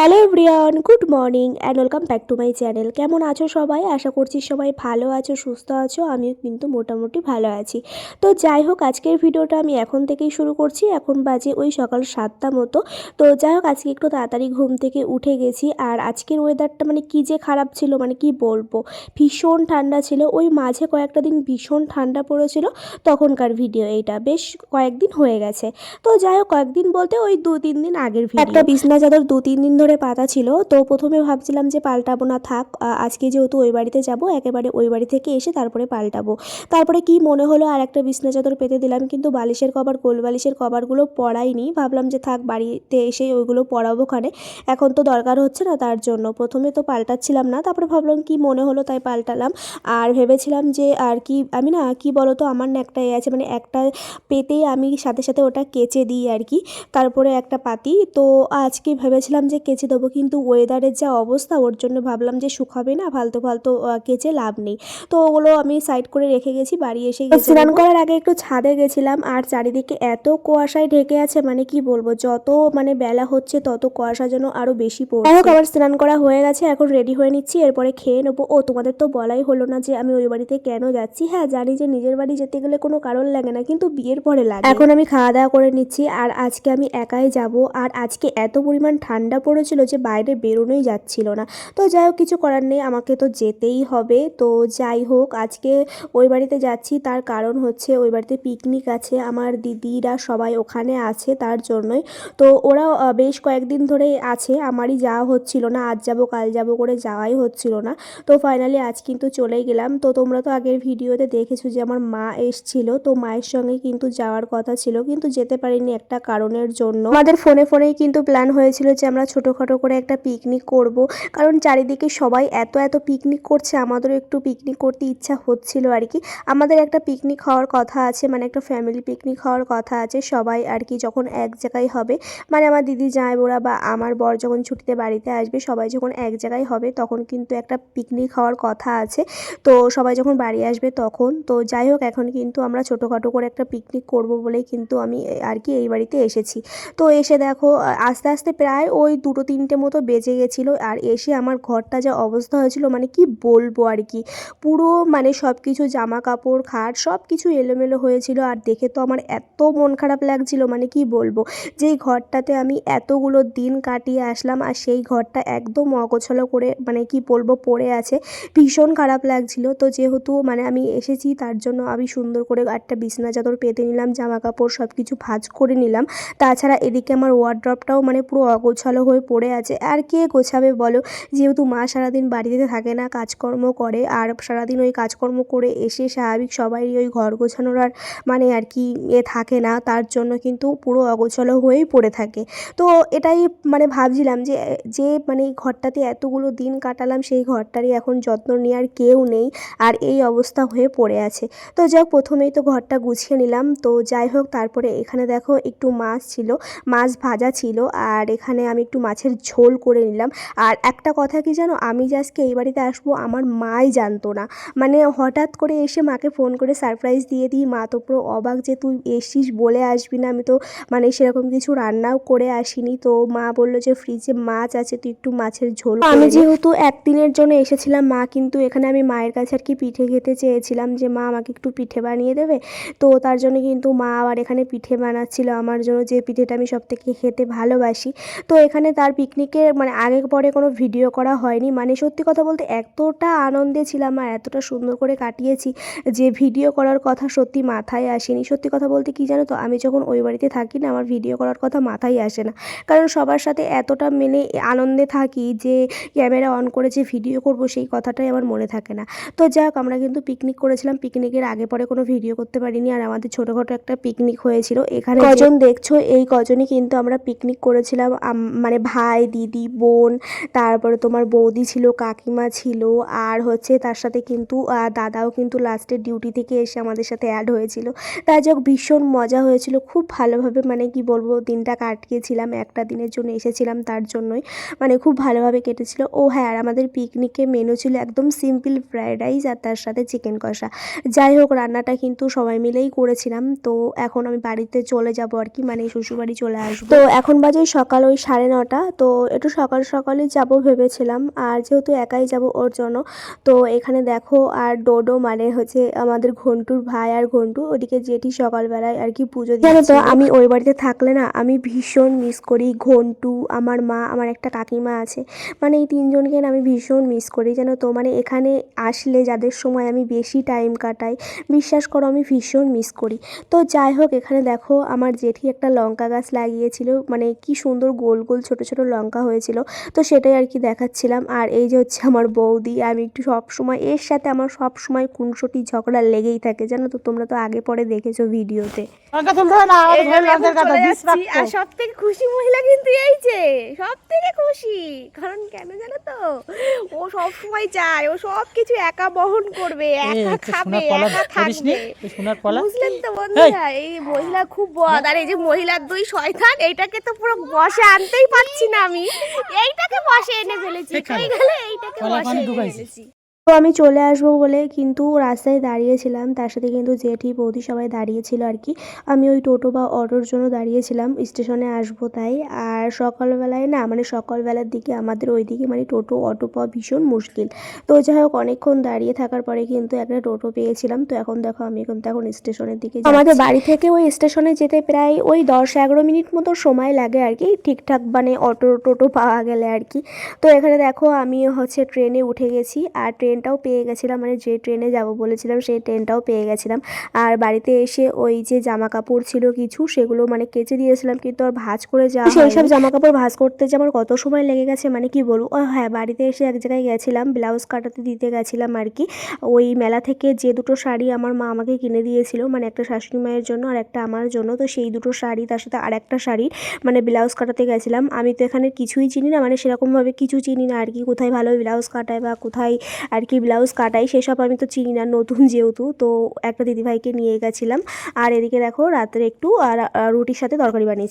Hello everyone, good morning and welcome back to my channel. কেমন আছো সবাই? আশা করছি সবাই ভালো আছো, সুস্থ আছো। আমিও কিন্তু মোটামুটি ভালো আছি। তো যাই হোক, আজকের ভিডিওটা আমি এখন থেকেই শুরু করছি। এখন বাজে ওই সকাল 7টা মতো। তো যাই হোক, আজকে একটু তাড়াতাড়ি ঘুম থেকে উঠে গেছি। আর আজকের ওয়েদারটা মানে কী যে খারাপ ছিল, মানে কি বলবো, ভীষণ ঠান্ডা ছিল। ওই মাঝে কয়েকটা দিন ভীষণ ঠান্ডা পড়েছিল, তখনকার ভিডিও এইটা। বেশ কয়েকদিন হয়ে গেছে। তো যাই হোক, কয়েকদিন বলতে ওই 2-3 দিন আগের ভিডিও। একটা বিছনা চাদর 2-3 দিন ধরে পাতা ছিল। তো প্রথমে ভাবছিলাম যে পাল্টাবো না, থাক, আজকে যেহেতু ওই বাড়িতে যাব, একেবারে ওই বাড়ি থেকে এসে তারপরে পাল্টাবো। তারপরে কি মনে হলো, আর একটা বিছনা চাদর পেতে দিলাম, কিন্তু বালিশের কভার, কোল বালিশের কভারগুলো পরাইনি। ভাবলাম যে থাক, বাড়িতে এসে ওইগুলো পরাবো খানে, এখন তো দরকার হচ্ছে না তার জন্য। প্রথমে তো পাল্টাচ্ছিলাম না, তারপরে ভাবলাম কি মনে হলো তাই পাল্টালাম। আর ভেবেছিলাম যে আর কি, আমি না কি বলো তো, আমার না একটা আছে, মানে একটা পেতেই আমি সাথে সাথে ওটা কেচে দিই আর কি, তারপরে একটা পাতি। তো আজকে ভেবেছিলাম যে কেচে দেবো, কিন্তু ওয়েদারের যা অবস্থা, ওর জন্য ভাবলাম যে শুকাবে না, ফালতু ফালতু কেচে লাভ নেই। তো ওগুলো আমি সাইড করে রেখে গেছি, বাড়ি এসে স্নান করার আগে একটু ছাদে গেছিলাম। আর চারিদিকে এত কুয়াশায় ঢেকে আছে, মানে কি বলবো, যত মানে বেলা হচ্ছে তত কুয়াশা যেন আরও বেশি পড়ছে। যাই হোক, আমার স্নান করা হয়ে গেছে, এখন রেডি হয়ে নিচ্ছি, এরপরে খেয়ে নেবো। ও, তোমাদের তো বলাই হলো না যে আমি ওই বাড়িতে কেন যাচ্ছি। হ্যাঁ, জানি যে নিজের বাড়ি যেতে গেলে কোনো কারণ লাগে না, কিন্তু বিয়ের পরে লাগে। এখন আমি খাওয়া দাওয়া করে নিচ্ছি, আর আজকে আমি একাই যাব। আর আজকে এত পরিমাণ ঠান্ডা পড়েছিল যে বাইরে বেরোনোই যাচ্ছিল না। তো যাই হোক, কিছু করার নেই, আমাকে তো যেতেই হবে। তো যাই হোক, আজকে ওই বাড়িতে যাচ্ছি, তার কারণ হচ্ছে ওই বাড়িতে পিকনিক আছে, আমার দিদিরা সবাই ওখানে আছে, তার জন্যই। তো ওরা বেশ কয়েকদিন ধরে আছে, আমারই যাওয়া হচ্ছিল না, আজ যাব কাল যাব করে যাওয়াই হচ্ছিল না। তো ফাইনালি আজ কিন্তু চলেই গেলাম। তো তোমরা তো আগের ভিডিওতে দেখেছো যে আমার মা এসছিল, তো মায়ের সঙ্গে কিন্তু যাওয়ার কথা ছিল, কিন্তু যেতে পারিনি একটা কারণের জন্য। আমাদের ফোনে ফোনেই কিন্তু প্ল্যান হয়েছিল যে আমরা ছোটোখাটো করে একটা পিকনিক করব, কারণ চারিদিকে সবাই এত এত পিকনিক করছে, আমাদেরও একটু পিকনিক করতে ইচ্ছা হচ্ছিল আর কি। আমাদের একটা পিকনিক হওয়ার কথা আছে, মানে একটা ফ্যামিলি পিকনিক হওয়ার কথা আছে, সবাই আর কি যখন এক জায়গায় হবে, মানে আমার দিদি জামাইবাবুরা বা আমার বর যখন ছুটিতে বাড়িতে আসবে, সবাই যখন এক জায়গায় হবে, তখন কিন্তু একটা পিকনিক হওয়ার কথা আছে। তো সবাই যখন বাড়ি আসবে তখন। তো যাই হোক, এখন কিন্তু আমরা ছোটোখাটো করে একটা পিকনিক করব বলেই কিন্তু আমি আর কি এই বাড়িতে এসেছি। তো এসে দেখো, আস্তে আস্তে প্রায় ওই 2-3টে মতো বেজে গেছিলো। আর এসে আমার ঘরটা যা অবস্থা হয়েছিল, মানে কি বলবো আর কি, পুরো মানে সব কিছু, জামা কাপড়, খাট, সব কিছু এলোমেলো হয়েছিল। আর দেখে তো আমার এত মন খারাপ লাগছিল, মানে কি বলবো, যেই ঘরটাতে আমি এতগুলো দিন কাটিয়ে আসলাম, আর সেই ঘরটা একদম অগোছালো করে, মানে কি বলবো, পড়ে আছে। ভীষণ খারাপ লাগছিল। তো যেহেতু মানে আমি এসেছি, তার জন্য আমি সুন্দর করে একটা বিছানা চাদর পেতে নিলাম, জামা কাপড় সব কিছু ভাঁজ করে নিলাম। তাছাড়া এদিকে আমার ওয়ারড্রপটাও মানে পুরো অগোছালো হয়ে পড়ে আছে। আর কে গোছাবে বলো, যেহেতু মা সারাদিন বাড়িতে থাকে না, কাজকর্ম করে, আর সারাদিন ওই কাজকর্ম করে এসে স্বাভাবিক সবারই ওই ঘর গোছানোর আর মানে আর কি থাকে না, তার জন্য কিন্তু পুরো অগোছালো হয়েই পড়ে থাকে। তো এটাই মানে ভাবছিলাম যে যে মানে এই ঘরটাতে এতগুলো দিন কাটালাম, সেই ঘরটারই এখন যত্ন নেওয়ার কেউ নেই, আর এই অবস্থা হয়ে পড়ে আছে। তো যাই হোক, প্রথমেই তো ঘরটা গুছিয়ে নিলাম। তো যাই হোক, তারপরে এখানে দেখো একটু মাছ ছিল, মাছ ভাজা ছিল, আর এখানে আমি একটু মাছের ঝোল করে নিলাম। আর একটা কথা কি জানো, আমি যে আজকে এই বাড়িতে আসবো আমার মাই জানতো না, মানে হঠাৎ করে এসে মাকে ফোন করে সারপ্রাইজ দিয়ে দিই। মা তো পুরো অবাক যে তুই এসছিস, বলে আসবি না, আমি তো মানে সেরকম কিছু রান্নাও করে আসিনি। তো মা বললো যে ফ্রিজে মাছ আছে, তুই একটু মাছের ঝোল করে নে। আমি যেহেতু একদিনের জন্য এসেছিলাম, মা কিন্তু এখানে আমি মায়ের কাছে আর কি পিঠে খেতে চেয়েছিলাম, যে মা আমাকে একটু পিঠে বানিয়ে দেবে। তো তার জন্য কিন্তু মা আবার এখানে পিঠে বানাচ্ছিল আমার জন্য, যে পিঠেটা আমি সবথেকে খেতে ভালোবাসি। তো এখানে তার পিকনিকের মানে আগে পরে কোনো ভিডিও করা হয়নি, মানে সত্যি কথা বলতে এতটা আনন্দে ছিলাম আর এতটা সুন্দর করে কাটিয়েছি যে ভিডিও করার কথা সত্যি মাথায় আসেনি। সত্যি কথা বলতে কি জানো তো, আমি যখন ওই বাড়িতে থাকি না, আমার ভিডিও করার কথা মাথায় আসে না, কারণ সবার সাথে এতটা মেনে আনন্দে থাকি যে ক্যামেরা অন করে যে ভিডিও করব সেই কথাটাই আমার মনে থাকে না। তো যাই হোক, আমরা কিন্তু পিকনিক করেছিলাম, পিকনিকের আগে পরে কোনো ভিডিও করতে পারিনি, আর আমাদের ছোটোখাটো একটা পিকনিক হয়েছিল। এখানে কজন দেখছো, এই কজনই কিন্তু আমরা পিকনিক করেছিলাম, মানে ভাই, দিদি, বোন, তারপরে তোমার বৌদি ছিল, কাকিমা ছিল, আর হচ্ছে তার সাথে কিন্তু দাদাও কিন্তু লাস্টে ডিউটি থেকে এসে আমাদের সাথে অ্যাড হয়েছিল। তাই যাক, ভীষণ মজা হয়েছিল, খুব ভালোভাবে মানে কি বলবো দিনটা কাটিয়েছিলাম, একটা দিনের জন্য এসেছিলাম তার জন্যই, মানে খুব ভালোভাবে কেটেছিল। ও হ্যাঁ, আর আমাদের পিকনিকে মেনু ছিল একদম সিম্পল ফ্রায়েড রাইস আর তার সাথে চিকেন কষা। যাই হোক, রান্নাটা কিন্তু সবাই মিলেই করেছিলাম। তো এখন আমি বাড়িতে চলে যাব আর কি, মানে শ্বশুরবাড়ি চলে আসবো। তো এখন বাজে সকাল ওই 9:30। তো একটু সকাল সকালই যাব ভেবেছিলাম, আর যেহেতু একাই যাব ওর জন্য। তো এখানে দেখো, আর ডোডো মানে হচ্ছে আমাদের ঘন্টুর ভাই, আর ঘন্টু ওদিকে জেঠি সকালবেলায় আর কি পুজো দিচ্ছিল। জানো তো আমি ওই বাড়িতে থাকলে না আমি ভীষণ মিস করি ঘন্টু, আমার মা, আমার একটা কাকিমা আছে, মানে এই তিনজনকে না আমি ভীষণ মিস করি জানো তো। মানে এখানে আসলে যাদের সময় আমি বেশি টাইম কাটাই, বিশ্বাস করো আমি ভীষণ মিস করি। তো যাই হোক, এখানে দেখো আমার জেঠি একটা লঙ্কা গাছ লাগিয়েছিল, মানে কি সুন্দর গোল গোল ছোট ছোট লঙ্কা হয়েছিল। তো সেটাই আর কি দেখাচ্ছিলাম। আর এই যে হচ্ছে আমার বৌদি, আমি একটু সব সময় এর সাথে আমার সব সময় খুনসুটি ঝগড়া লেগেই থাকে জানো তো, তোমরা তো আগে পরে দেখেছো ভিডিওতে। আর সব থেকে খুশি মহিলা কিন্তু এই যে সব থেকে খুশি, কারণ কেন জানো তো, ও সব সময় চায় ও সব কিছু একা বহন করবে, একা খাবে, একা থাকবে, বুঝলেন তো বন্ধুরা। এই মহিলা খুব বদ, আর এই যে মহিলার দুই শয়তান, এইটাকে তো পুরো বসে আনতেই পারছি না আমি, এইটাকে বসে এনে ফেলেছি, এইটাকে বসে এনে ফেলেছি। তো আমি চলে আসবো বলে কিন্তু রাস্তায় দাঁড়িয়েছিলাম, তার সাথে কিন্তু জেঠি বৌদি সবাই দাঁড়িয়েছিল আর কি। আমি ওই টোটো বা অটোর জন্য দাঁড়িয়েছিলাম, স্টেশনে আসবো তাই। আর সকালবেলায় না, মানে সকালবেলার দিকে আমাদের ওইদিকে মানে টোটো অটো পাওয়া ভীষণ মুশকিল। তো যাই হোক, অনেকক্ষণ দাঁড়িয়ে থাকার পরে কিন্তু একটা টোটো পেয়েছিলাম। তো এখন দেখো আমি কিন্তু এখন স্টেশনের দিকে যাচ্ছি। আমাদের বাড়ি থেকে ওই স্টেশনে যেতে প্রায় ওই 10-11 মিনিট মতো সময় লাগে আর কি, ঠিকঠাক মানে অটো টোটো পাওয়া গেলে আর কি। তো এখানে দেখো আমি হচ্ছে ট্রেনে উঠে গেছি, আর ট্রেনটাও পেয়ে গেছিলাম, মানে যে ট্রেনে যাব বলেছিলাম সেই ট্রেনটাও পেয়ে গেছিলাম। আর বাড়িতে এসে ওই যে জামা কাপড় ছিল কিছু, সেগুলো মানে কেচে দিয়েছিলাম, কিন্তু আর ভাঁজ করে যাওয়া সেই সব জামা কাপড় ভাঁজ করতে যে আমার কত সময় লেগে গেছে মানে কি বলবো। ও হ্যাঁ, বাড়িতে এসে এক জায়গায় গেছিলাম, ব্লাউজ কাটাতে দিতে গেছিলাম আর কি। ওই মেলা থেকে যে দুটো শাড়ি আমার মা আমাকে কিনে দিয়েছিল, মানে একটা শাশুড়ি মায়ের জন্য আর একটা আমার জন্য, তো সেই দুটো শাড়ি তার সাথে আর একটা শাড়ি মানে ব্লাউজ কাটাতে গেছিলাম। আমি তো এখানে কিছুই চিনি না, মানে সেরকমভাবে কিছু চিনি না আর কি, কোথায় ভালো ব্লাউজ কাটায় বা কোথায় আর কি ব্লাউজ কাটাই সেসব আমি তো চিনি না, নতুন যেহেতু। তো একটা দিদিভাইকে নিয়ে গেছিলাম। আর এদিকে দেখো রাত্রে একটু আর রুটির সাথে তরকারি বানিয়েছি।